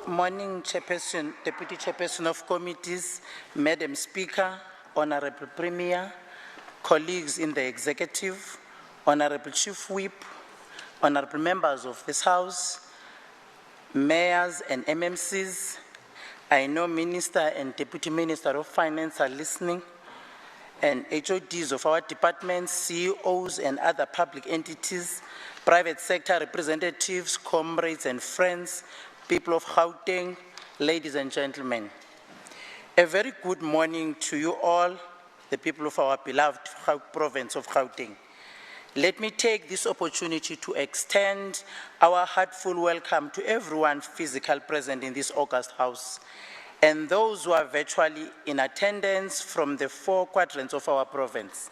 Morning, Chairperson, Deputy Chairperson of Committees, Madam Speaker, Honorable Premier, colleagues in the Executive, Honorable Chief Whip, Honorable Members of this House, Mayors and MMCs. I know Minister and Deputy Minister of Finance are listening, and HODs of our departments, CEOs and other public entities, private sector representatives, comrades and friends, people of Gauteng, ladies and gentlemen. A very good morning to you all, the people of our beloved province of Gauteng. Let me take this opportunity to extend our heartfelt welcome to everyone physically present in this August House and those who are virtually in attendance from the 4 quadrants of our province.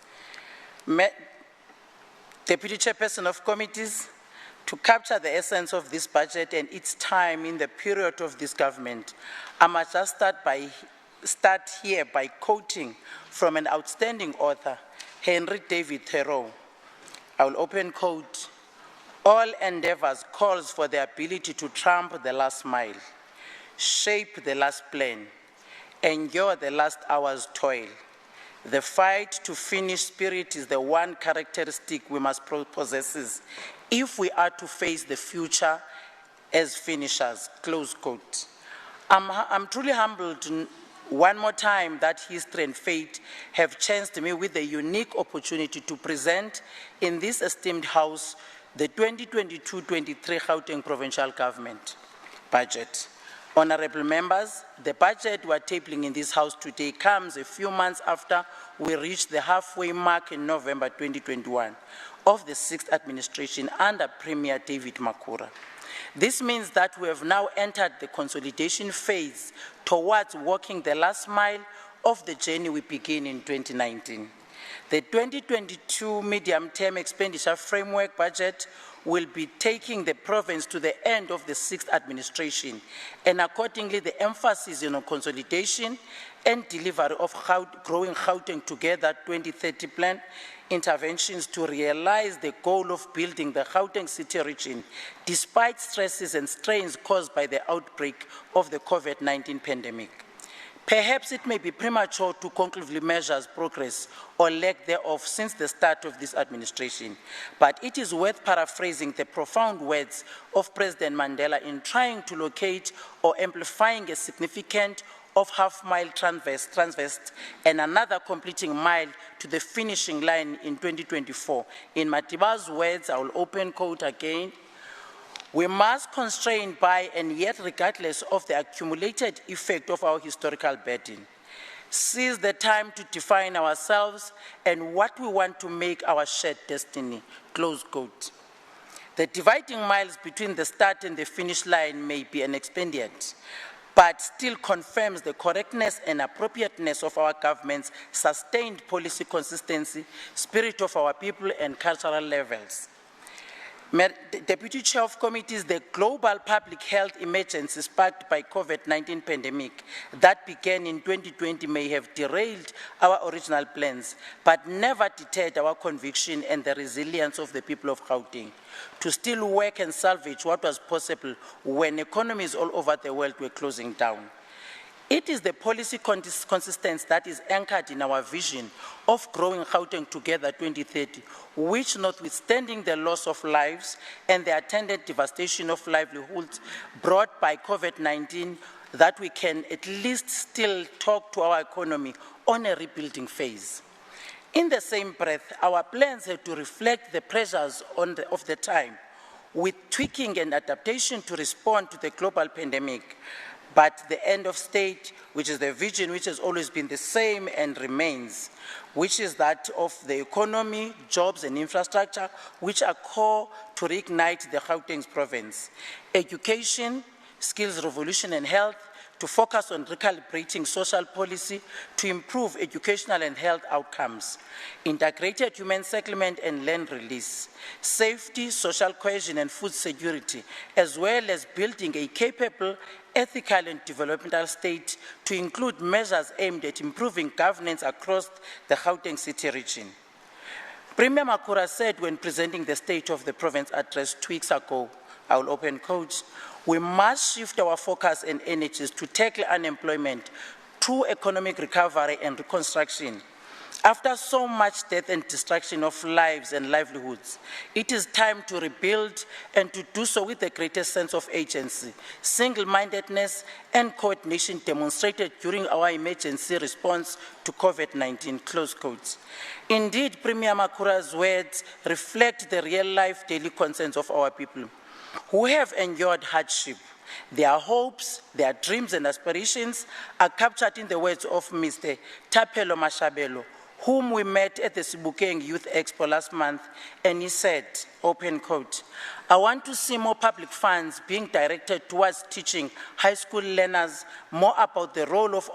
Deputy Chairperson of Committees, to capture the essence of this budget and its time in the period of this government, I must just start here by quoting from an outstanding author, Henry David Thoreau. I will open quote, "All endeavors calls for the ability to trump the last mile, shape the last plan, endure the last hour's toil. The fight to finish spirit is the one characteristic we must possess if we are to face the future as finishers," close quote. I'm truly humbled one more time that history and fate have chanced me with the unique opportunity to present in this esteemed House the 2022-23 Gauteng Provincial Government Budget. Honorable members, the budget we are tabling in this House today comes a few months after we reached the halfway mark in November 2021 of the 6th administration under Premier David Makhura. This means that we have now entered the consolidation phase towards walking the last mile of the journey we began in 2019. The 2022 medium-term expenditure framework budget will be taking the province to the end of the 6th administration, and accordingly the emphasis on consolidation and delivery of Growing Gauteng Together 2030 plan interventions to realize the goal of building the Gauteng City region despite stresses and strains caused by the outbreak of the COVID-19 pandemic. Perhaps it may be premature to conclusively measure progress or lack thereof since the start of this administration, but it is worth paraphrasing the profound words of President Mandela in trying to locate or amplifying a significant of half-mile transverse and another completing mile to the finishing line in 2024. In Matiba's words, I will open quote again, "We must constrain by and yet regardless of the accumulated effect of our historical burden, seize the time to define ourselves and what we want to make our shared destiny," close quote. The dividing miles between the start and the finish line may be an expedient, but still confirms the correctness and appropriateness of our government's sustained policy consistency, spirit of our people and cultural levels. Deputy Chair of Committees, the global public health emergency sparked by COVID-19 pandemic that began in 2020 may have derailed our original plans, but never deterred our conviction and the resilience of the people of Gauteng to still work and salvage what was possible when economies all over the world were closing down. It is the policy consistency that is anchored in our vision of Growing Gauteng Together 2030, which, notwithstanding the loss of lives and the attendant devastation of livelihoods brought by COVID-19, that we can at least still talk to our economy on a rebuilding phase. In the same breath, our plans have to reflect the pressures of the time, with tweaking and adaptation to respond to the global pandemic. But the end of state, which is the vision which has always been the same and remains, which is that of the economy, jobs and infrastructure, which are core to reignite the Gauteng province. Education, skills revolution and health, to focus on recalibrating social policy to improve educational and health outcomes, integrated human settlement and land release, safety, social cohesion and food security, as well as building a capable, ethical and developmental state to include measures aimed at improving governance across the Gauteng City region. Premier Makhura said when presenting the State of the Province address 2 weeks ago, I will open quotes, We must shift our focus and energies to tackle unemployment, true economic recovery and reconstruction. After so much death and destruction of lives and livelihoods, it is time to rebuild and to do so with the greatest sense of agency, single-mindedness and coordination demonstrated during our emergency response to COVID-19, close quotes. Indeed, Premier Makura's words reflect the real-life daily concerns of our people who have endured hardship. Their hopes, their dreams and aspirations are captured in the words of Mr. Thapelo Mashabelo, whom we met at the Sebokeng Youth Expo last month, and he said, open quote, "I want to see more public funds being directed towards teaching high school learners more about the role of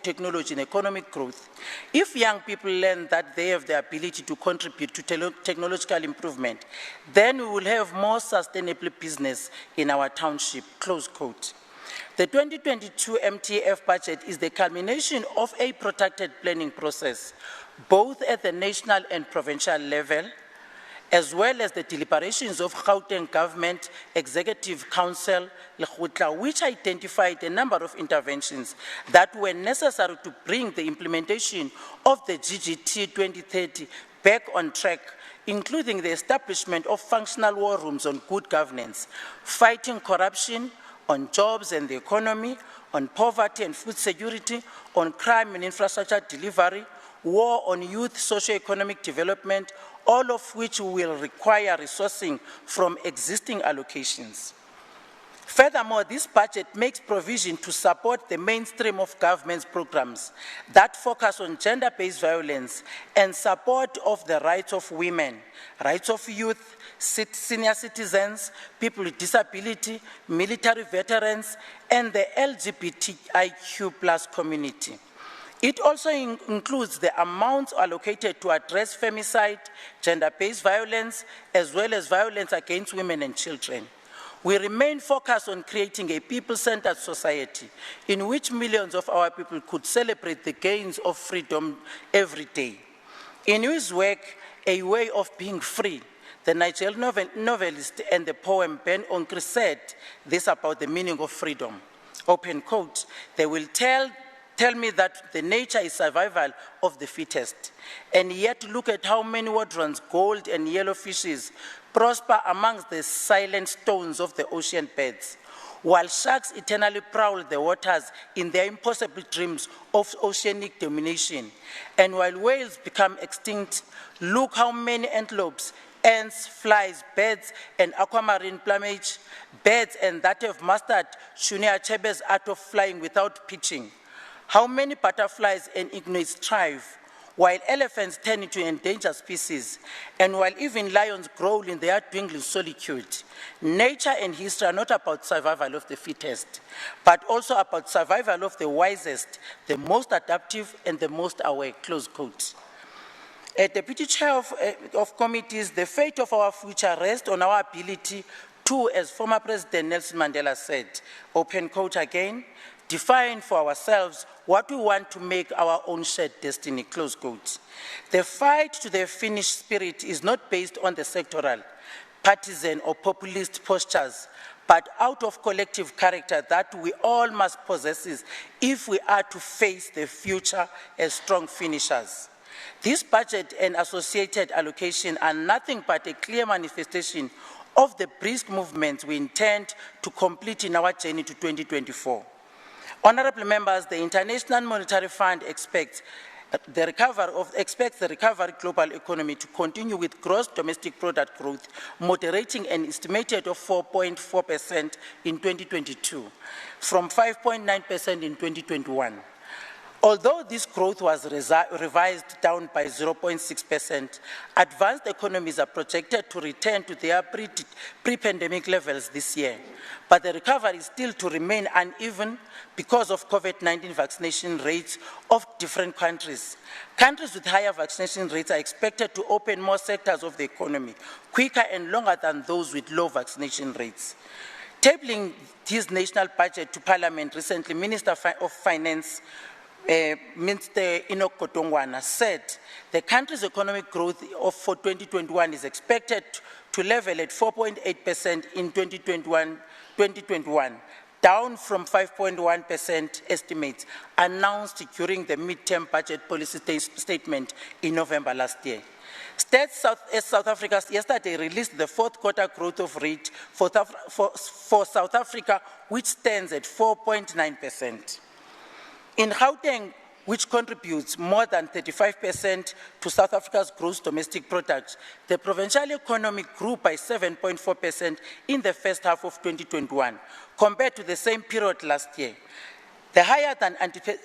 technology in economic growth. If young people learn that they have the ability to contribute to technological improvement, then we will have more sustainable business in our township," close quote. The 2022 MTF budget is the culmination of a protracted planning process, both at the national and provincial level, as well as the deliberations of Gauteng Government Executive Council, which identified a number of interventions that were necessary to bring the implementation of the GGT 2030 back on track, including the establishment of functional war rooms on good governance, fighting corruption, on jobs and the economy, on poverty and food security, on crime and infrastructure delivery, war on youth socio-economic development, all of which will require resourcing from existing allocations. Furthermore, this budget makes provision to support the mainstream of government's programs that focus on gender-based violence and support of the rights of women, rights of youth, senior citizens, people with disability, military veterans, and the LGBTIQ+ community. It also includes the amounts allocated to address femicide, gender-based violence, as well as violence against women and children. We remain focused on creating a people-centered society in which millions of our people could celebrate the gains of freedom every day. In his work, A Way of Being Free, the Nigerian novelist and the poet Ben Onkri said this about the meaning of freedom. Open quote, "They will tell me that the nature is survival of the fittest, and yet look at how many wadrons, gold and yellow fishes prosper amongst the silent stones of the ocean beds, while sharks eternally prowl the waters in their impossible dreams of oceanic domination, and while whales become extinct, look how many antelopes, ants, flies, birds, and aquamarine plumage, birds and that have mastered Shunia Chebe's art of flying without pitching. How many butterflies and ignores thrive, while elephants turn into endangered species, and while even lions growl in their dwindling solitude. Nature and history are not about survival of the fittest, but also about survival of the wisest, the most adaptive, and the most aware," close quote. Deputy Chair of committees, the fate of our future rests on our ability to, as former President Nelson Mandela said, open quote again, "define for ourselves what we want to make our own shared destiny," close quote. The fight to the finished spirit is not based on the sectoral, partisan or populist postures, but out of collective character that we all must possess if we are to face the future as strong finishers. This budget and associated allocation are nothing but a clear manifestation of the brisk movement we intend to complete in our journey to 2024. Honorable members, the International Monetary Fund expects the recovery global economy to continue with gross domestic product growth moderating an estimated of 4.4% in 2022 from 5.9% in 2021. Although this growth was revised down by 0.6%, advanced economies are projected to return to their pre-pandemic levels this year. But the recovery is still to remain uneven because of COVID-19 vaccination rates of different countries. Countries with higher vaccination rates are expected to open more sectors of the economy quicker and longer than those with low vaccination rates. Tabling his national budget to Parliament recently, Minister of Finance Mr. Enoch said the country's economic growth for 2021 is expected to level at 4.8% in 2021 2021, down from 5.1% estimates announced during the midterm budget policy statement in November last year. Stats South Africa yesterday released the fourth quarter growth of rate for South Africa, which stands at 4.9%. In Gauteng, which contributes more than 35% to South Africa's gross domestic product, the provincial economy grew by 7.4% in the first half of 2021, compared to the same period last year. The higher than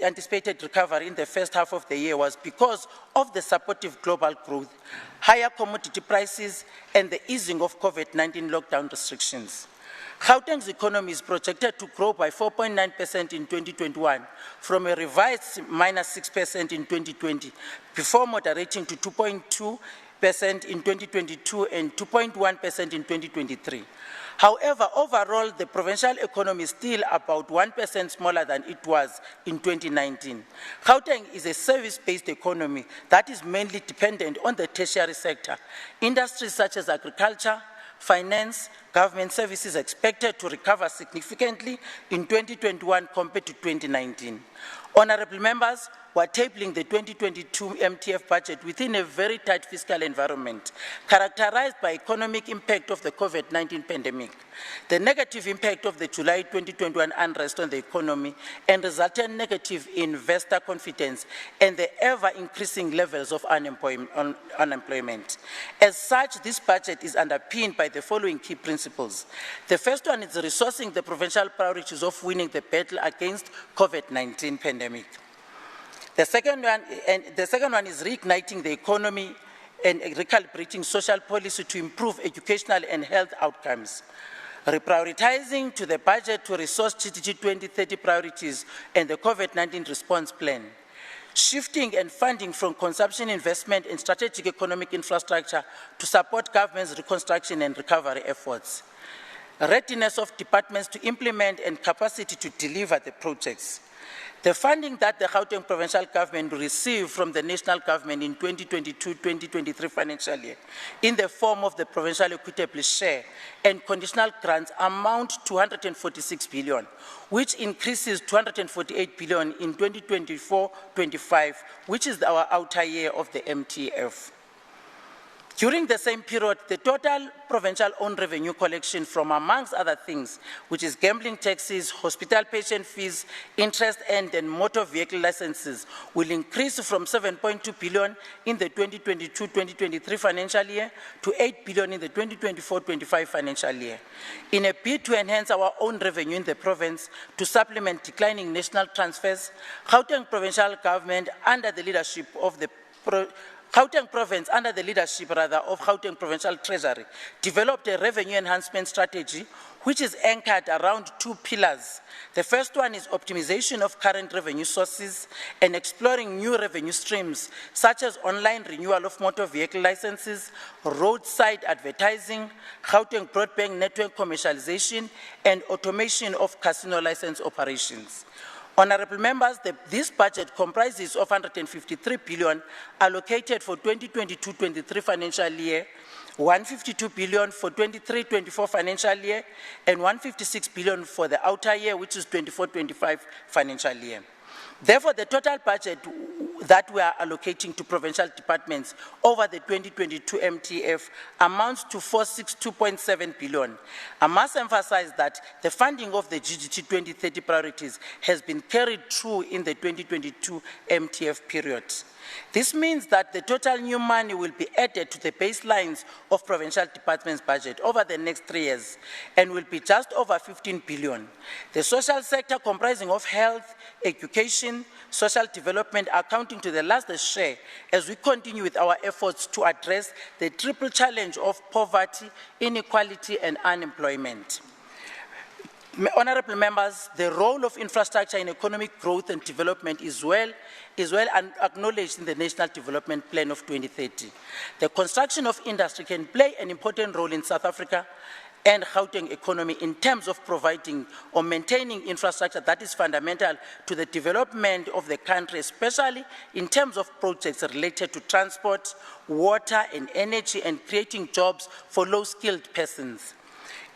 anticipated recovery in the first half of the year was because of the supportive global growth, higher commodity prices, and the easing of COVID-19 lockdown restrictions. Gauteng's economy is projected to grow by 4.9% in 2021 from a revised -6% in 2020, before moderating to 2.2% in 2022 and 2.1% in 2023. However, overall, the provincial economy is still about 1% smaller than it was in 2019. Gauteng is a service-based economy that is mainly dependent on the tertiary sector. Industries such as agriculture, finance, government services expected to recover significantly in 2021 compared to 2019. Honorable members, we're tabling the 2022 MTF budget within a very tight fiscal environment, characterized by economic impact of the COVID-19 pandemic, the negative impact of the July 2021 unrest on the economy, and resultant negative investor confidence, and the ever-increasing levels of unemployment. As such, this budget is underpinned by the following key principles. The first one is resourcing the provincial priorities of winning the battle against COVID-19 pandemic. The second one is reigniting the economy and recalibrating social policy to improve educational and health outcomes. Reprioritizing to the budget to resource GTG 2030 priorities and the COVID-19 response plan. Shifting and funding from consumption investment and strategic economic infrastructure to support government's reconstruction and recovery efforts. Readiness of departments to implement and capacity to deliver the projects. The funding that the Gauteng Provincial Government will receive from the national government in 2022-2023 financial year in the form of the provincial equitable share and conditional grants amount to 146 billion, which increases to 248 billion in 2024-25, which is our outer year of the MTF. During the same period, the total provincial own revenue collection from, amongst other things, which is gambling taxes, hospital patient fees, interest earned, and motor vehicle licenses, will increase from 7.2 billion in the 2022-2023 financial year to 8 billion in the 2024-25 financial year. In a bid to enhance our own revenue in the province to supplement declining national transfers, Gauteng Provincial Government, under the leadership of the Gauteng Province, under the leadership of Gauteng Provincial Treasury, developed a revenue enhancement strategy which is anchored around two pillars. The first one is optimization of current revenue sources and exploring new revenue streams, such as online renewal of motor vehicle licenses, roadside advertising, Gauteng broadband network commercialization, and automation of casino license operations. Honorable members, this budget comprises of 153 billion allocated for 2022-23 financial year, 152 billion for 23-24 financial year, and 156 billion for the outer year, which is 24-25 financial year. Therefore, the total budget that we are allocating to provincial departments over the 2022 MTF amounts to 462.7 billion. I must emphasize that the funding of the GGT 2030 priorities has been carried through in the 2022 MTF period. This means that the total new money will be added to the baselines of provincial departments' budget over the next 3 years and will be just over 15 billion. The social sector, comprising of health, education, social development, accounting to the largest share as we continue with our efforts to address the triple challenge of poverty, inequality, and unemployment. Honorable members, the role of infrastructure in economic growth and development is well acknowledged in the National Development Plan of 2030. The construction of industry can play an important role in South Africa and Gauteng economy in terms of providing or maintaining infrastructure that is fundamental to the development of the country, especially in terms of projects related to transport, water, and energy, and creating jobs for low-skilled persons.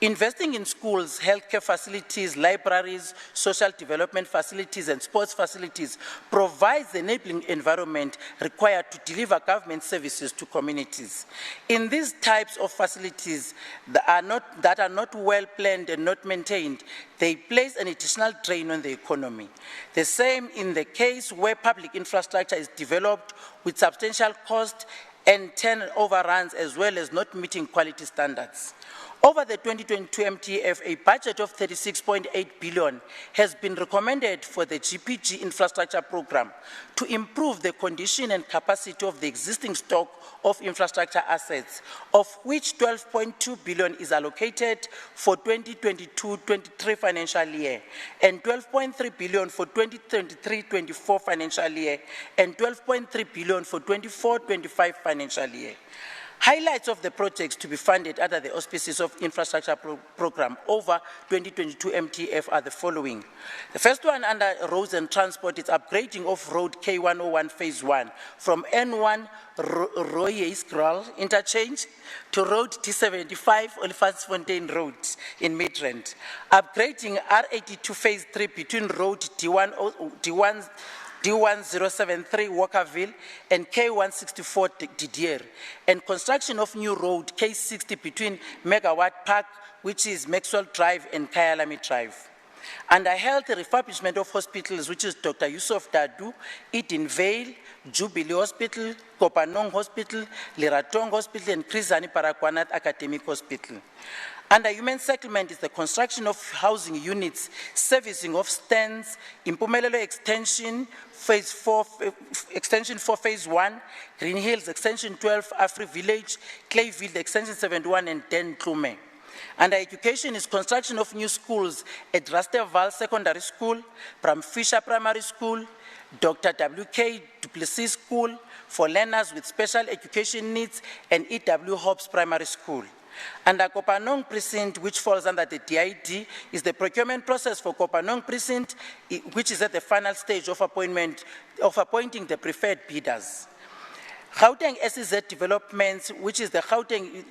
Investing in schools, healthcare facilities, libraries, social development facilities, and sports facilities provides the enabling environment required to deliver government services to communities. In these types of facilities that are not well planned and not maintained, they place an additional drain on the economy. The same in the case where public infrastructure is developed with substantial cost and turnover overruns, as well as not meeting quality standards. Over the 2022 MTF, a budget of 36.8 billion has been recommended for the GPG infrastructure program to improve the condition and capacity of the existing stock of infrastructure assets, of which 12.2 billion is allocated for 2022-23 financial year, and 12.3 billion for 2023-24 financial year, and 12.3 billion for 24-25 financial year. Highlights of the projects to be funded under the auspices of infrastructure program over 2022 MTF are the following. The first one, under roads and transport, is upgrading of road K101 phase 1 from N1 Royerskraal interchange to road T75 Olifantsfontein Road in Midrand. Upgrading R82 phase 3 between road D1073 Walkerville and K164 Didier, and construction of new road K60 between Megawatt Park, which is Maxwell Drive, and Kyalami Drive. Under health, refurbishment of hospitals, which is Dr. Yusuf Dadu, Eden Vale, Jubilee Hospital, Kopanong Hospital, Liratong Hospital, and Krizani Parakwanat Academic Hospital. Under human settlement is the construction of housing units, servicing of stands, Impumelelo Extension, phase 4 phase 1, Green Hills Extension 12, Afri Village, Clayville Extension 71, and Den Klume. Under education is construction of new schools at Rasteval Secondary School, Bram Fisher Primary School, Dr. W.K. Duplessis School for learners with special education needs, and E.W. Hobbs Primary School. Under Kopanong Precinct, which falls under the DID, is the procurement process for Kopanong Precinct, which is at the final stage of appointing the preferred bidders. Gauteng SEZ Developments, which is the Gauteng,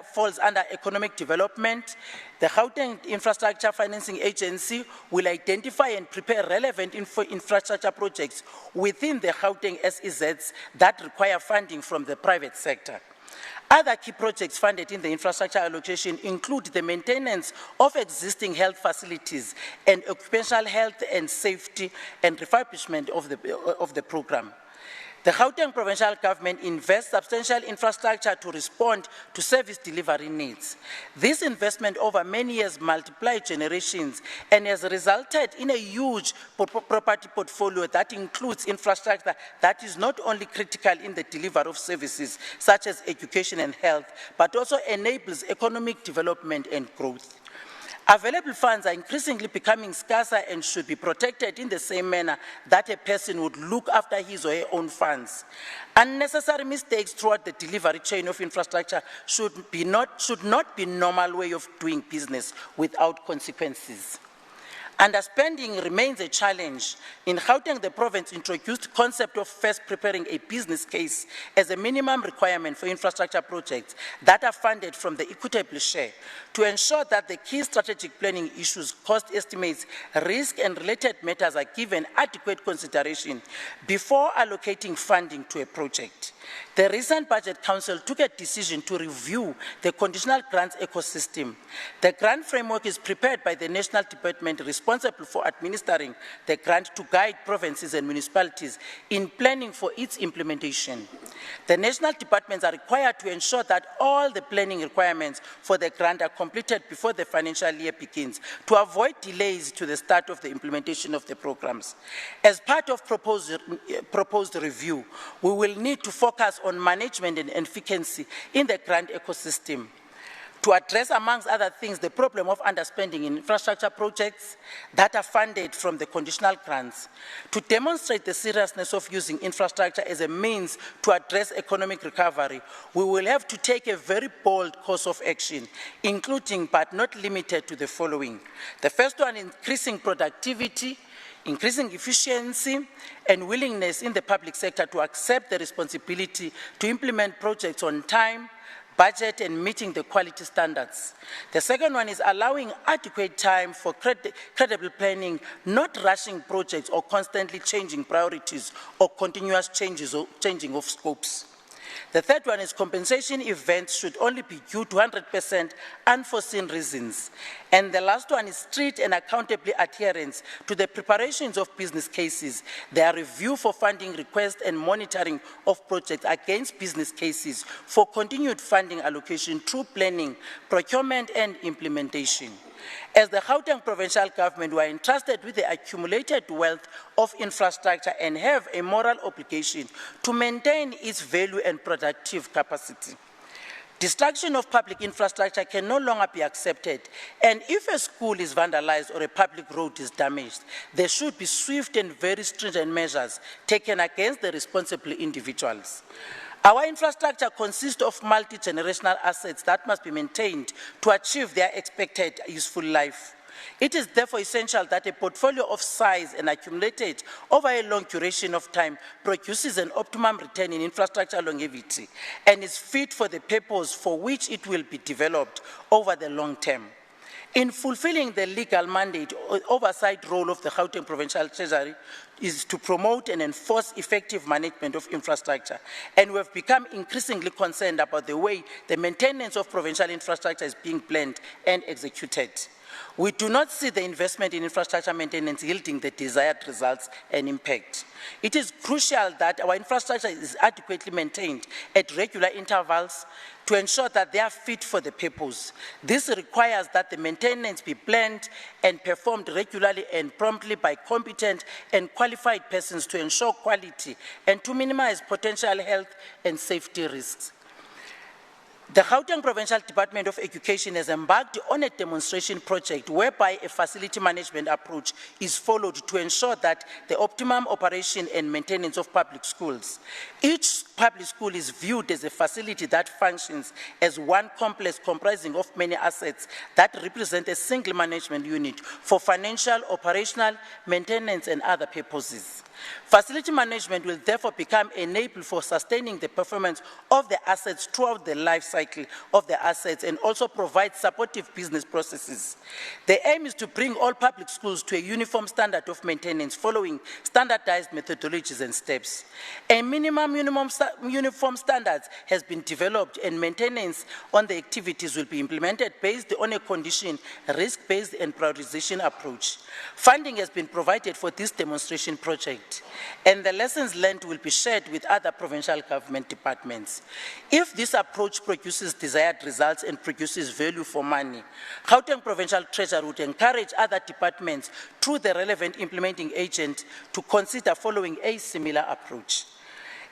falls under economic development. The Gauteng Infrastructure Financing Agency will identify and prepare relevant infrastructure projects within the Gauteng SEZs that require funding from the private sector. Other key projects funded in the infrastructure allocation include the maintenance of existing health facilities and occupational health and safety and refurbishment of the program. The Gauteng Provincial Government invests substantial infrastructure to respond to service delivery needs. This investment over many years multiplied generations and has resulted in a huge property portfolio that includes infrastructure that is not only critical in the delivery of services such as education and health, but also enables economic development and growth. Available funds are increasingly becoming scarcer and should be protected in the same manner that a person would look after his or her own funds. Unnecessary mistakes throughout the delivery chain of infrastructure should not be normal way of doing business without consequences. Underspending remains a challenge. In Gauteng, the province introduced the concept of first preparing a business case as a minimum requirement for infrastructure projects that are funded from the equitable share to ensure that the key strategic planning issues, cost estimates, risk, and related matters are given adequate consideration before allocating funding to a project. The recent Budget Council took a decision to review the conditional grants ecosystem. The grant framework is prepared by the National Department responsible for administering the grant to guide provinces and municipalities in planning for its implementation. The national departments are required to ensure that all the planning requirements for the grant are completed before the financial year begins to avoid delays to the start of the implementation of the programs. As part of proposed review, we will need to focus on management and efficiency in the grant ecosystem to address, amongst other things, the problem of underspending in infrastructure projects that are funded from the conditional grants. To demonstrate the seriousness of using infrastructure as a means to address economic recovery, we will have to take a very bold course of action, including but not limited to the following. The first one, increasing productivity, increasing efficiency, and willingness in the public sector to accept the responsibility to implement projects on time, budget and meeting the quality standards. The second one is allowing adequate time for credible planning, not rushing projects or constantly changing priorities or continuous changes or changing of scopes. The third one is compensation events should only be due to 100% unforeseen reasons. And the last one is strict and accountably adherence to the preparations of business cases, their review for funding requests and monitoring of projects against business cases for continued funding allocation through planning, procurement and implementation. As the Gauteng Provincial Government, we are entrusted with the accumulated wealth of infrastructure and have a moral obligation to maintain its value and productive capacity. Destruction of public infrastructure can no longer be accepted, and if a school is vandalized or a public road is damaged, there should be swift and very stringent measures taken against the responsible individuals. Our infrastructure consists of multi-generational assets that must be maintained to achieve their expected useful life. It is therefore essential that a portfolio of size and accumulated over a long duration of time produces an optimum return in infrastructure longevity and is fit for the purpose for which it will be developed over the long term. In fulfilling the legal mandate or oversight role of the Gauteng Provincial Treasury is to promote and enforce effective management of infrastructure. And we have become increasingly concerned about the way the maintenance of provincial infrastructure is being planned and executed. We do not see the investment in infrastructure maintenance yielding the desired results and impact. It is crucial that our infrastructure is adequately maintained at regular intervals to ensure that they are fit for the purpose. This requires that the maintenance be planned and performed regularly and promptly by competent and qualified persons to ensure quality and to minimize potential health and safety risks. The Gauteng Provincial Department of Education has embarked on a demonstration project whereby a facility management approach is followed to ensure that the optimum operation and maintenance of public schools. Each public school is viewed as a facility that functions as one complex comprising of many assets that represent a single management unit for financial, operational, maintenance, and other purposes. Facility management will therefore become an enabler for sustaining the performance of the assets throughout the life cycle of the assets and also provide supportive business processes. The aim is to bring all public schools to a uniform standard of maintenance following standardized methodologies and steps. A minimum uniform standards has been developed and maintenance on the activities will be implemented based on a condition, risk-based and prioritization approach. Funding has been provided for this demonstration project, and the lessons learned will be shared with other provincial government departments. If this approach produces desired results and produces value for money, Gauteng Provincial Treasury would encourage other departments through the relevant implementing agent to consider following a similar approach.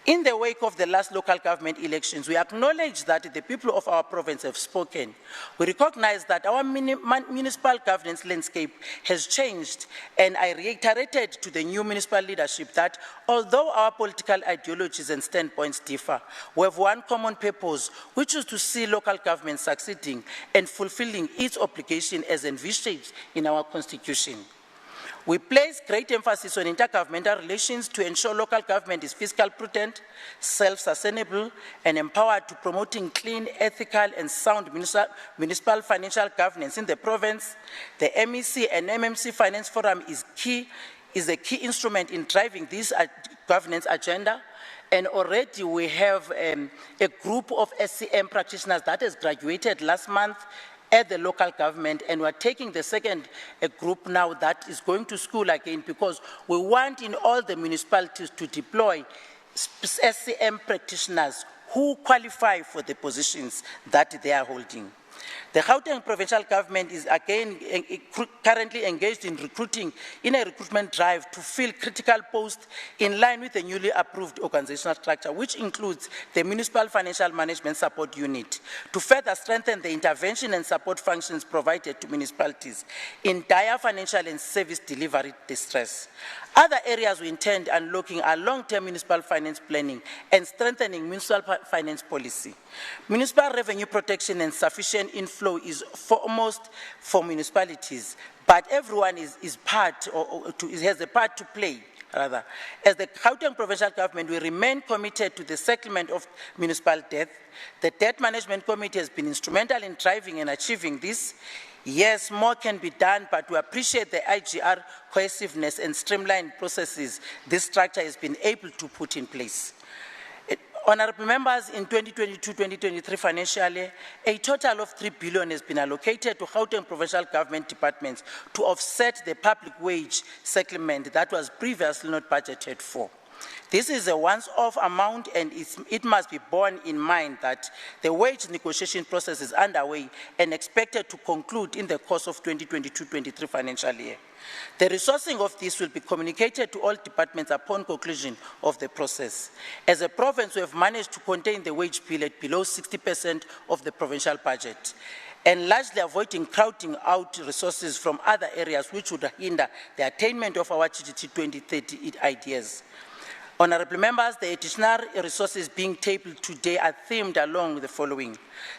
In the wake of the last local government elections, we acknowledge that the people of our province have spoken. We recognize that our municipal governance landscape has changed, and I reiterated to the new municipal leadership that although our political ideologies and standpoints differ, we have one common purpose, which is to see local government succeeding and fulfilling its obligation as envisaged in our constitution. We place great emphasis on intergovernmental relations to ensure local government is fiscal prudent, self-sustainable, and empowered to promoting clean, ethical, and sound municipal financial governance in the province. The MEC and MMC Finance Forum is a key instrument in driving this governance agenda. And already we have a group of SCM practitioners that has graduated last month at the local government, and we're taking the second group now that is going to school again, because we want in all the municipalities to deploy SCM practitioners who qualify for the positions that they are holding. The Gauteng Provincial Government is again currently engaged in a recruitment drive to fill critical posts in line with the newly approved organizational structure, which includes the Municipal Financial Management Support Unit, to further strengthen the intervention and support functions provided to municipalities in dire financial and service delivery distress. Other areas we intend unlocking are long-term municipal finance planning and strengthening municipal finance policy. Municipal revenue protection and sufficient inflow is foremost for municipalities, but everyone has a part to play. As the Gauteng Provincial Government, we remain committed to the settlement of municipal debt. The Debt Management Committee has been instrumental in driving and achieving this. Yes, more can be done, but we appreciate the IGR cohesiveness and streamlined processes this structure has been able to put in place. Honourable members, in 2022-2023 financial year, a total of 3 billion has been allocated to Gauteng Provincial Government departments to offset the public wage settlement that was previously not budgeted for. This is a once-off amount, and it must be borne in mind that the wage negotiation process is underway and expected to conclude in the course of 2022-23 financial year. The resourcing of this will be communicated to all departments upon conclusion of the process. As a province, we have managed to contain the wage bill at below 60% of the provincial budget, and largely avoiding crowding out resources from other areas which would hinder the attainment of our GGT 2030 ideas. Honourable members, the additional resources being tabled today are themed along the following.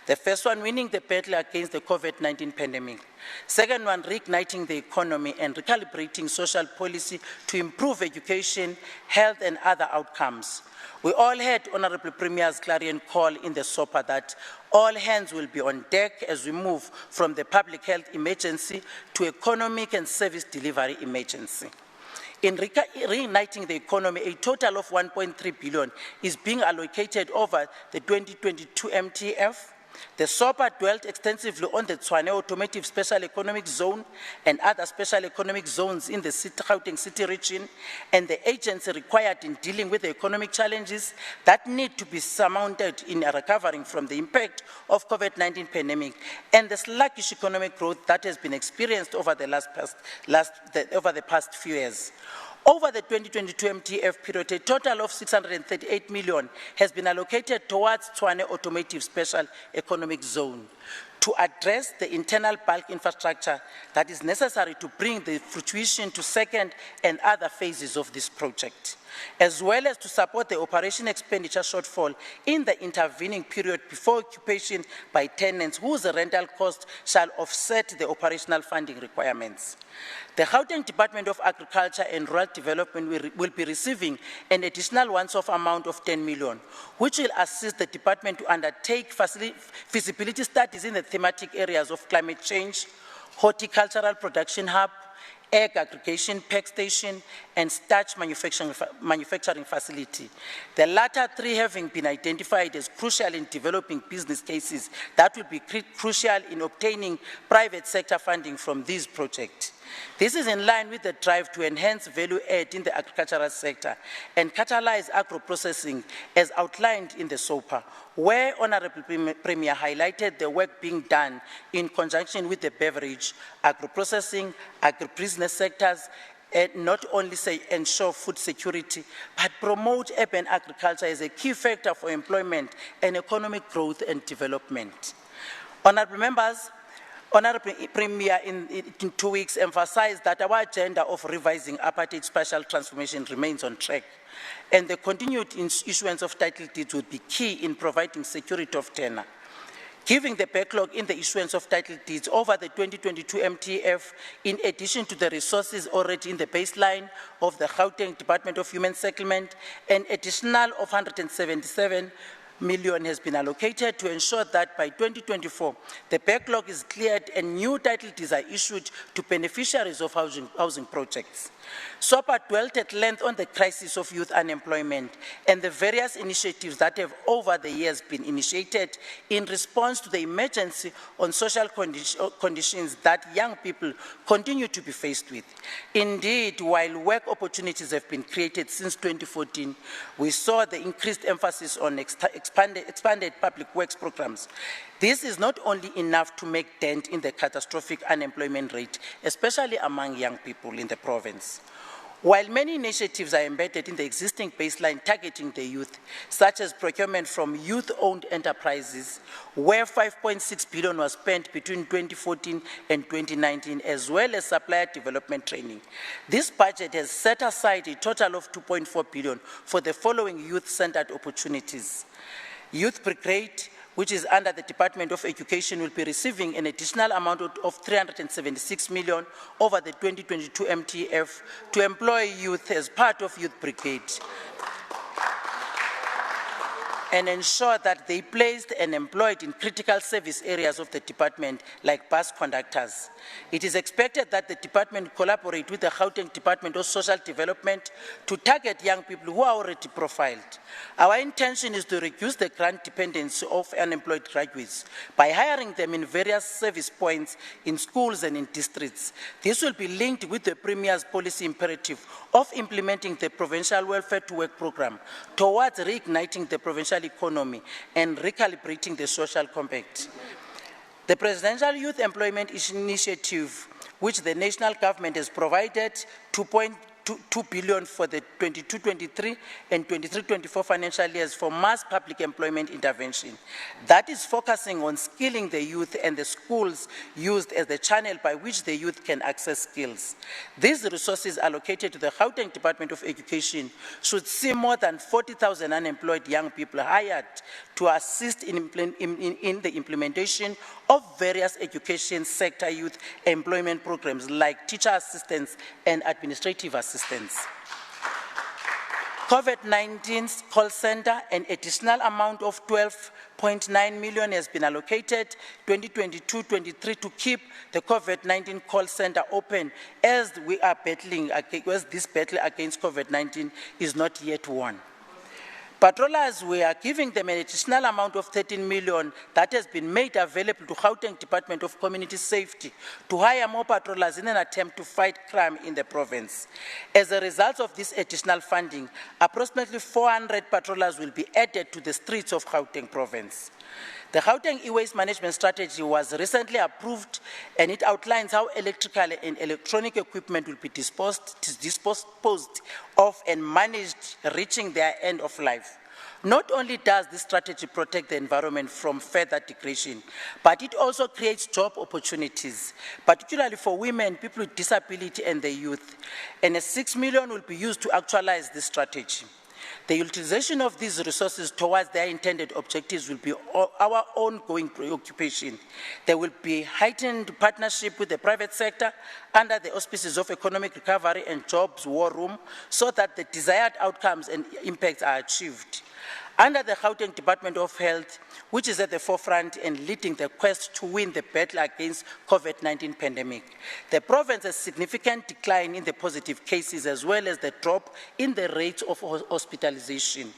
The first one, winning the battle against the COVID-19 pandemic. Second one, reigniting the economy and recalibrating social policy to improve education, health and other outcomes. We all heard Honourable Premier's clarion call in the SOPA that all hands will be on deck as we move from the public health emergency to economic and service delivery emergency. In reigniting the economy, a total of 1.3 billion is being allocated over the 2022 MTF. The SOPA dwelt extensively on the Tshwane Automotive Special Economic Zone and other special economic zones in the Gauteng City region, and the agency required in dealing with the economic challenges that need to be surmounted in recovering from the impact of COVID-19 pandemic and the sluggish economic growth that has been experienced over the past few years. Over the 2022 MTF period, a total of 638 million has been allocated towards Tshwane Automotive Special Economic Zone to address the internal bulk infrastructure that is necessary to bring the fruition to second and other phases of this project, as well as to support the operation expenditure shortfall in the intervening period before occupation by tenants whose rental cost shall offset the operational funding requirements. The Gauteng Department of Agriculture and Rural Development will be receiving an additional once-off amount of 10 million, which will assist the department to undertake feasibility studies in the thematic areas of climate change, horticultural production hub, egg aggregation pack station, and starch manufacturing facility. The latter three having been identified as crucial in developing business cases that will be crucial in obtaining private sector funding from these projects. This is in line with the drive to enhance value add in the agricultural sector and catalyze agro-processing as outlined in the SOPA, where Honourable Premier highlighted the work being done in conjunction with the beverage, agro-processing, agribusiness sectors, and not only ensure food security, but promote urban agriculture as a key factor for employment and economic growth and development. Honourable members, Honourable Premier in 2 weeks emphasized that our agenda of revising apartheid spatial transformation remains on track, and the continued issuance of title deeds would be key in providing security of tenure. Given the backlog in the issuance of title deeds over the 2022 MTF, in addition to the resources already in the baseline of the Gauteng Department of Human Settlement, an additional of 177 million has been allocated to ensure that by 2024, the backlog is cleared and new title deeds are issued to beneficiaries of housing projects. SOPA dwelt at length on the crisis of youth unemployment and the various initiatives that have over the years been initiated in response to the emergency on social conditions that young people continue to be faced with. Indeed, while work opportunities have been created since 2014, we saw the increased emphasis on expanded public works programs. This is not only enough to make dent in the catastrophic unemployment rate, especially among young people in the province. While many initiatives are embedded in the existing baseline targeting the youth, such as procurement from youth-owned enterprises, where 5.6 billion was spent between 2014 and 2019, as well as supplier development training, this budget has set aside a total of 2.4 billion for the following youth-centered opportunities: Youth Brigade, which is under the Department of Education, will be receiving an additional amount of 376 million over the 2022 MTF to employ youth as part of Youth Brigade and ensure that they placed and employed in critical service areas of the department like bus conductors. It is expected that the department collaborate with the Gauteng Department of Social Development to target young people who are already profiled. Our intention is to reduce the grant dependency of unemployed graduates by hiring them in various service points in schools and in districts. This will be linked with the Premier's policy imperative of implementing the Provincial Welfare to Work program towards reigniting the provincial economy and recalibrating the social compact. The Presidential Youth Employment Initiative, which the national government has provided 2.2 billion for the 22-23 and 23-24 financial years for mass public employment intervention. That is focusing on skilling the youth and the schools used as the channel by which the youth can access skills. These resources allocated to the Gauteng Department of Education should see more than 40,000 unemployed young people hired to assist in the implementation of various education sector youth employment programs like teacher assistance and administrative assistance. COVID-19 call center, an additional amount of 12.9 million has been allocated 2022-23 to keep the COVID-19 call center open as we are battling, as this battle against COVID-19 is not yet won. Patrollers, we are giving them an additional amount of 13 million that has been made available to Gauteng Department of Community Safety to hire more patrollers in an attempt to fight crime in the province. As a result of this additional funding, approximately 400 patrollers will be added to the streets of Gauteng Province. The Gauteng e-waste management strategy was recently approved, and it outlines how electrical and electronic equipment will be disposed of and managed, reaching their end of life. Not only does this strategy protect the environment from further degradation, but it also creates job opportunities, particularly for women, people with disability, and the youth. And 6 million will be used to actualize this strategy. The utilization of these resources towards their intended objectives will be our ongoing preoccupation. There will be heightened partnership with the private sector under the auspices of economic recovery and jobs war room so that the desired outcomes and impacts are achieved. Under the Gauteng Department of Health, which is at the forefront and leading the quest to win the battle against COVID-19 pandemic, the province has significant decline in the positive cases as well as the drop in the rates of hospitalization.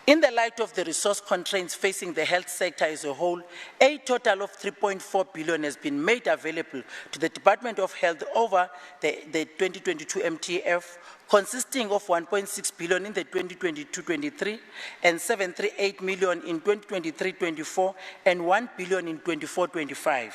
In the light of the resource constraints facing the health sector as a whole, a total of 3.4 billion has been made available to the Department of Health over the 2022 MTF, consisting of 1.6 billion in the 2022-23 and 738 million in 2023-24 and 1 billion in 24-25.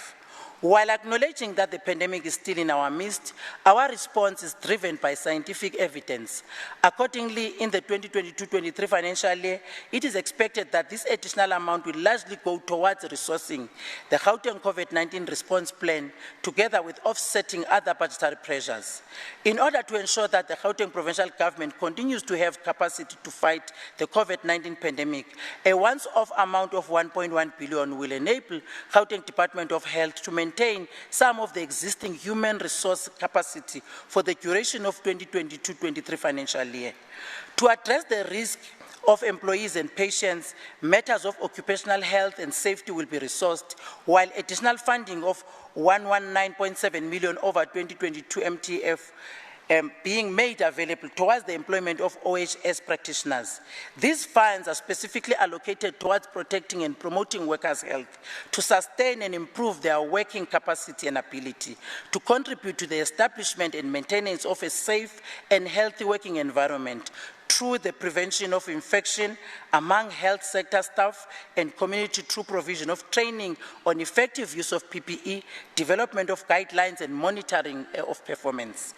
While acknowledging that the pandemic is still in our midst, our response is driven by scientific evidence. Accordingly, in the 2022-23 financial year, it is expected that this additional amount will largely go towards resourcing the Gauteng COVID-19 response plan, together with offsetting other budgetary pressures. In order to ensure that the Gauteng Provincial Government continues to have capacity to fight the COVID-19 pandemic, a once-off amount of 1.1 billion will enable Gauteng Department of Health to maintain some of the existing human resource capacity for the duration of 2022-23 financial year. To address the risk of employees and patients, matters of occupational health and safety will be resourced, while additional funding of 119.7 million over 2022 MTF being made available towards the employment of OHS practitioners. These funds are specifically allocated towards protecting and promoting workers' health, to sustain and improve their working capacity and ability, to contribute to the establishment and maintenance of a safe and healthy working environment, through the prevention of infection among health sector staff and community through provision of training on effective use of PPE, development of guidelines and monitoring of performance,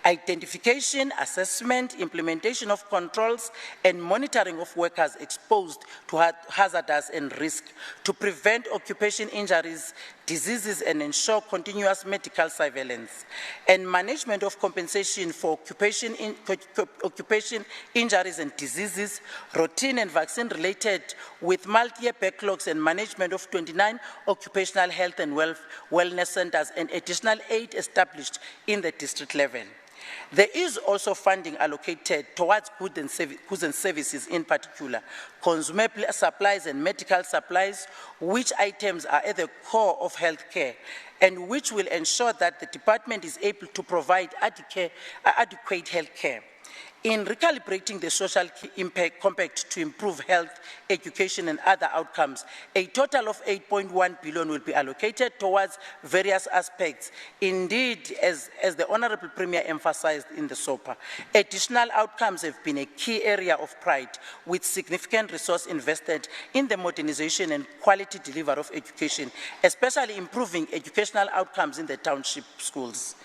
identification, assessment, implementation of controls and monitoring of workers exposed to hazardous and risk, to prevent occupation injuries, diseases and ensure continuous medical surveillance, and management of compensation for occupation injuries and diseases, routine and vaccine-related with multi-year backlogs, and management of 29 occupational health and wellness centers, and additional 8 established in the district level. There is also funding allocated towards goods and services, in particular, consumable supplies and medical supplies, which items are at the core of healthcare, and which will ensure that the department is able to provide adequate healthcare. In recalibrating the social compact to improve health, education, and other outcomes, a total of 8.1 billion will be allocated towards various aspects. Indeed, as the Honourable Premier emphasized in the SOPA, additional outcomes have been a key area of pride, with significant resource invested in the modernization and quality delivery of education, especially improving educational outcomes in the township schools.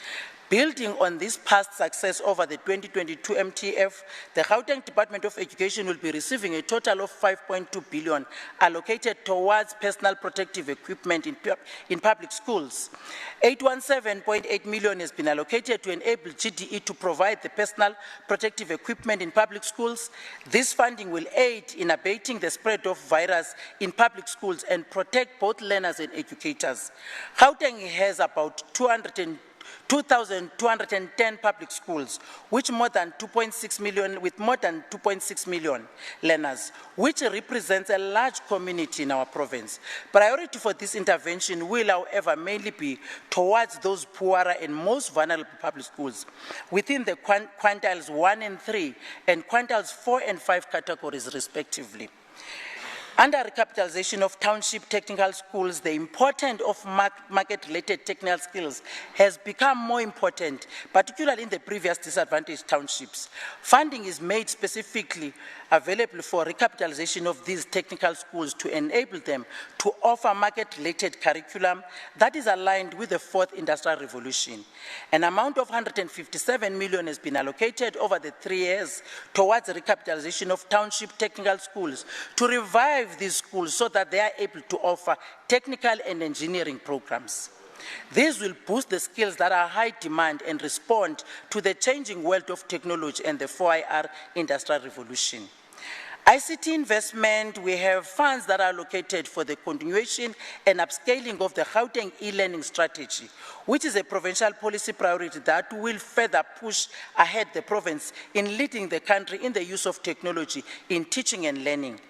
Building on this past success over the 2022 MTF, the Gauteng Department of Education will be receiving a total of 5.2 billion allocated towards personal protective equipment in public schools. 817.8 million has been allocated to enable GDE to provide the personal protective equipment in public schools. This funding will aid in abating the spread of virus in public schools and protect both learners and educators. Gauteng has about 2,210 public schools, with more than 2.6 million learners, which represents a large community in our province. Priority for this intervention will, however, mainly be towards those poorer and most vulnerable public schools within the quintiles 1 and 3 and quintiles 4 and 5 categories, respectively. Under recapitalization of township technical schools, the importance of market-related technical skills has become more important, particularly in the previous disadvantaged townships. Funding is made specifically available for recapitalization of these technical schools to enable them to offer market-related curriculum that is aligned with the fourth industrial revolution. An amount of 157 million has been allocated over the 3 years towards the recapitalization of township technical schools to revive these schools so that they are able to offer technical and engineering programs. These will boost the skills that are high demand and respond to the changing world of technology and the 4IR industrial revolution. ICT investment, we have funds that are allocated for the continuation and upscaling of the Gauteng e-learning strategy, which is a provincial policy priority that will further push ahead the province in leading the country in the use of technology in teaching and learning.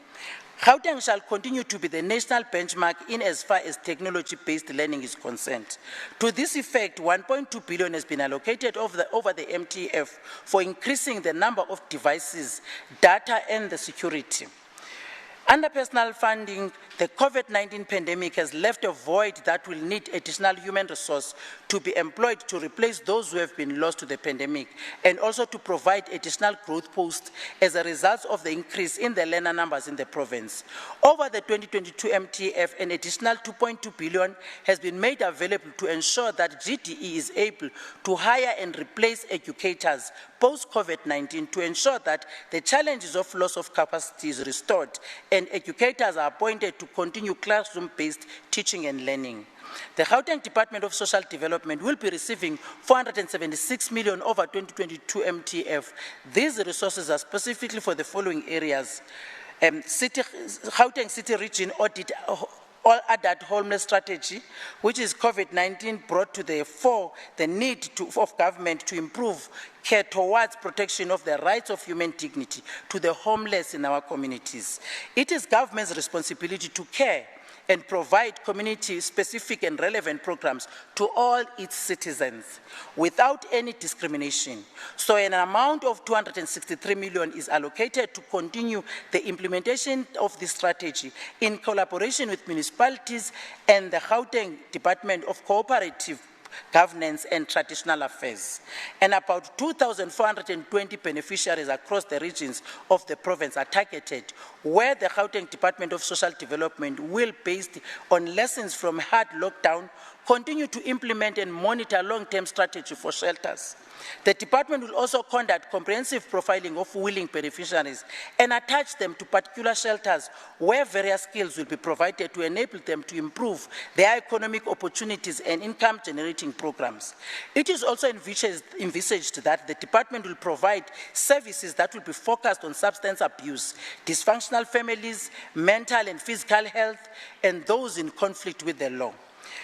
Gauteng shall continue to be the national benchmark in as far as technology-based learning is concerned. To this effect, 1.2 billion has been allocated over the MTF for increasing the number of devices, data, and the security. Under personal funding, the COVID-19 pandemic has left a void that will need additional human resource to be employed to replace those who have been lost to the pandemic, and also to provide additional growth posts as a result of the increase in the learner numbers in the province. Over the 2022 MTF, an additional 2.2 billion has been made available to ensure that GDE is able to hire and replace educators post-COVID-19 to ensure that the challenges of loss of capacity is restored and educators are appointed to continue classroom-based teaching and learning. The Gauteng Department of Social Development will be receiving 476 million over 2022 MTF. These resources are specifically for the following areas: Gauteng City Region Audit All Adult Homeless Strategy, which is COVID-19 brought to the fore the need of government to improve care towards protection of the rights of human dignity to the homeless in our communities. It is government's responsibility to care and provide community-specific and relevant programs to all its citizens without any discrimination. So an amount of 263 million is allocated to continue the implementation of this strategy in collaboration with municipalities and the Gauteng Department of Cooperative Governance and Traditional Affairs. And about 2,420 beneficiaries across the regions of the province are targeted, where the Gauteng Department of Social Development will, based on lessons from hard lockdown, continue to implement and monitor long-term strategy for shelters. The department will also conduct comprehensive profiling of willing beneficiaries and attach them to particular shelters where various skills will be provided to enable them to improve their economic opportunities and income-generating programs. It is also envisaged that the department will provide services that will be focused on substance abuse, dysfunctional families, mental and physical health, and those in conflict with the law.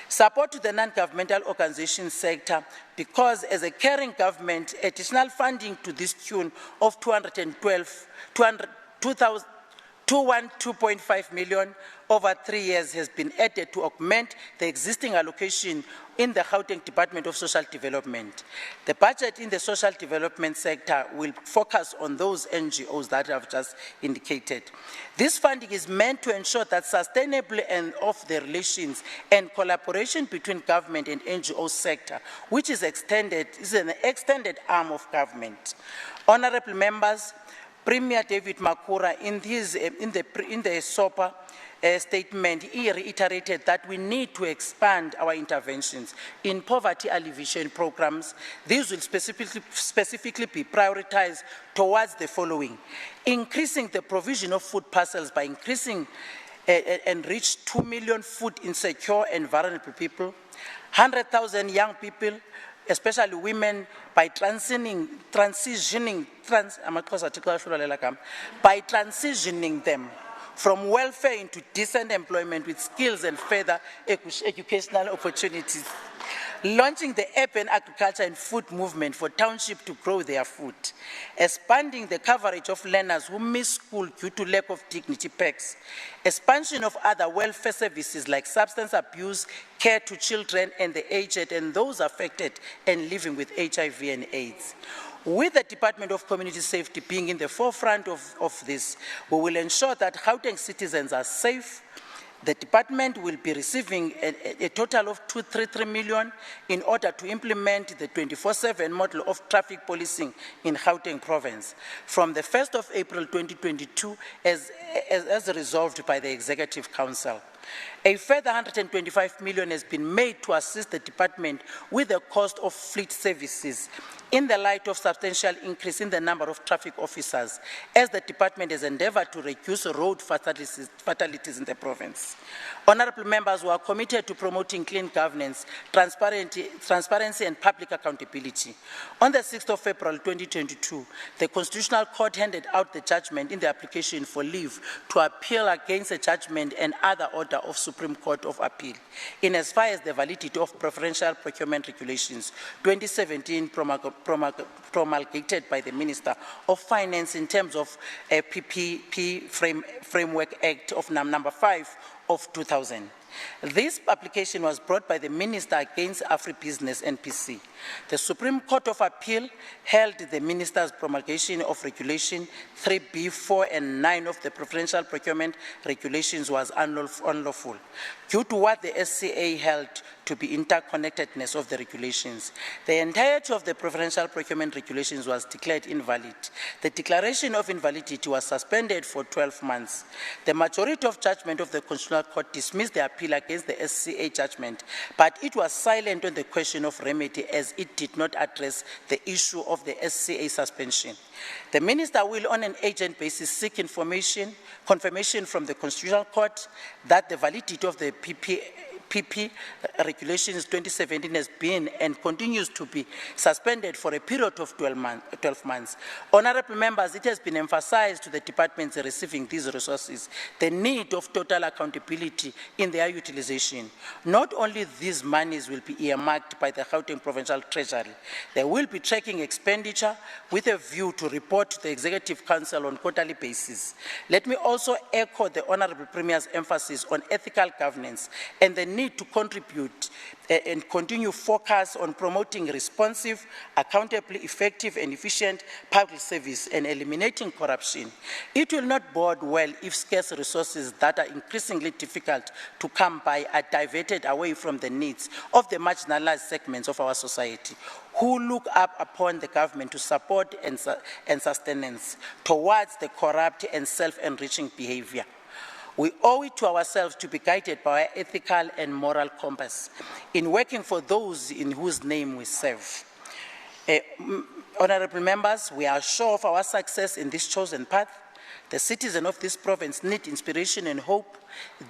Support to the non-governmental organization sector, because as a caring government, additional funding to this tune of 212.5 million over 3 years has been added to augment the existing allocation in the Gauteng Department of Social Development. The budget in the social development sector will focus on those NGOs that I've just indicated. This funding is meant to ensure that sustainable and of the relations and collaboration between government and NGO sector, which is an extended arm of government. Honorable members, Premier David Makura, in the SOPA statement, he reiterated that we need to expand our interventions in poverty alleviation programs. These will specifically be prioritized towards the following: increasing the provision of food parcels by increasing and reach 2 million food insecure and vulnerable people, 100,000 young people, especially women, by transitioning them from welfare into decent employment with skills and further educational opportunities. Launching the urban agriculture and food movement for township to grow their food. Expanding the coverage of learners who miss school due to lack of dignity perks. Expansion of other welfare services like substance abuse, care to children and the aged and those affected and living with HIV and AIDS. With the Department of Community Safety being in the forefront of this, we will ensure that Gauteng citizens are safe. The department will be receiving a total of 233 million in order to implement the 24/7 model of traffic policing in Gauteng Province from the 1st of April 2022 as resolved by the Executive Council. A further 125 million has been made to assist the department with the cost of fleet services in the light of substantial increase in the number of traffic officers, as the department has endeavored to reduce road fatalities in the province. Honorable members, who are committed to promoting clean governance, transparency and public accountability. On the 6th of April 2022, the Constitutional Court handed out the judgment in the application for leave to appeal against a judgment and other order of Supreme Court of Appeal, in as far as the validity of preferential procurement regulations 2017 promulgated by the Minister of Finance in terms of a PPP Framework Act of number 5 of 2000. This application was brought by the Minister against Agribusiness NPC. The Supreme Court of Appeal held the Minister's promulgation of Regulation 3B, 4 and 9 of the Preferential Procurement Regulations was unlawful due to what the SCA held to be interconnectedness of the regulations. The entirety of the Preferential Procurement Regulations was declared invalid. The declaration of invalidity was suspended for 12 months. The majority of judgment of the Constitutional Court dismissed the appeal against the SCA judgment, but it was silent on the question of remedy as it did not address the issue of the SCA suspension. The Minister will on an agent basis seek confirmation from the Constitutional Court that the validity of the PP Regulations 2017 has been and continues to be suspended for a period of 12 months. Honorable members, it has been emphasized to the departments receiving these resources the need of total accountability in their utilization. Not only these monies will be earmarked by the Gauteng Provincial Treasury, they will be tracking expenditure with a view to report to the Executive Council on quarterly basis. Let me also echo the Honorable Premier's emphasis on ethical governance and the need to contribute and continue focus on promoting responsive, accountable, effective and efficient public service and eliminating corruption. It will not bode well if scarce resources that are increasingly difficult to come by are diverted away from the needs of the marginalized segments of our society who look up upon the government to support and sustenance towards the corrupt and self-enriching behavior. We owe it to ourselves to be guided by our ethical and moral compass in working for those in whose name we serve. Honorable members, we are sure of our success in this chosen path. The citizens of this province need inspiration and hope.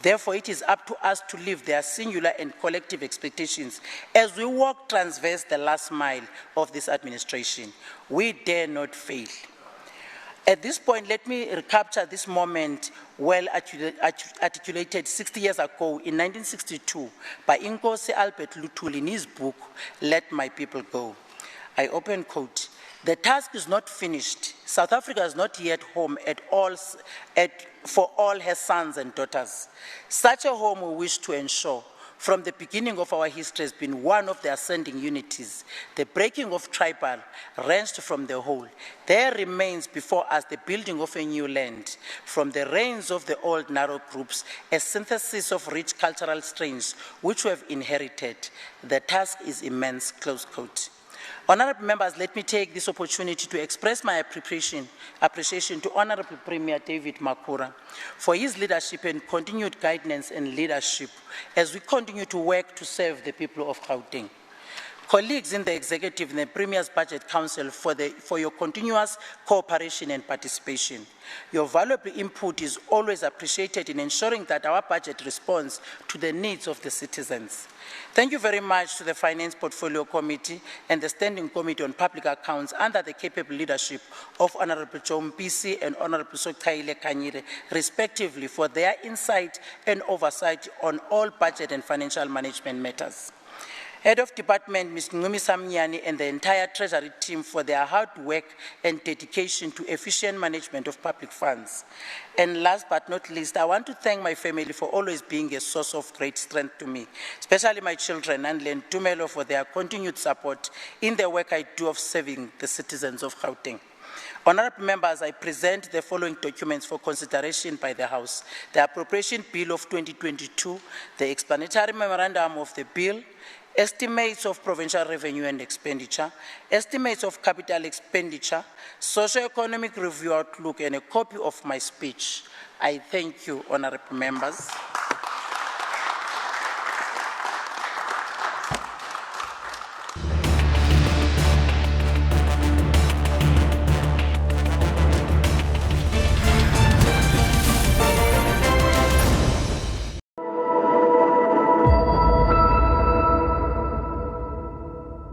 Therefore, it is up to us to live their singular and collective expectations as we walk transverse the last mile of this administration. We dare not fail. At this point, let me recapture this moment well articulated 60 years ago in 1962 by Inkosi Albert Luthuli in his book, Let My People Go. I open quote, "The task is not finished. South Africa is not yet home for all her sons and daughters. Such a home we wish to ensure from the beginning of our history has been one of the ascending unities, the breaking of tribal, wrenched from the whole. There remains before us the building of a new land, from the reigns of the old narrow groups, a synthesis of rich cultural strains which we have inherited. The task is immense," close quote. Honorable members, let me take this opportunity to express my appreciation to Honorable Premier David Makhura for his leadership and continued guidance and leadership as we continue to work to serve the people of Gauteng. Colleagues in the Executive and the Premier's Budget Council for your continuous cooperation and participation. Your valuable input is always appreciated in ensuring that our budget responds to the needs of the citizens. Thank you very much to the Finance Portfolio Committee and the Standing Committee on Public Accounts under the capable leadership of Honorable John PC and Honorable Sokaile Kanyire, respectively, for their insight and oversight on all budget and financial management matters. Head of Department, Ms. Ngumi Samnyani, and the entire Treasury team for their hard work and dedication to efficient management of public funds. And last but not least, I want to thank my family for always being a source of great strength to me, especially my children and Len Tumelo for their continued support in the work I do of serving the citizens of Gauteng. Honorable members, I present the following documents for consideration by the House: the Appropriation Bill of 2022, the Explanatory Memorandum of the Bill, estimates of provincial revenue and expenditure, estimates of capital expenditure, socio-economic review outlook, and a copy of my speech. I thank you, honorable members.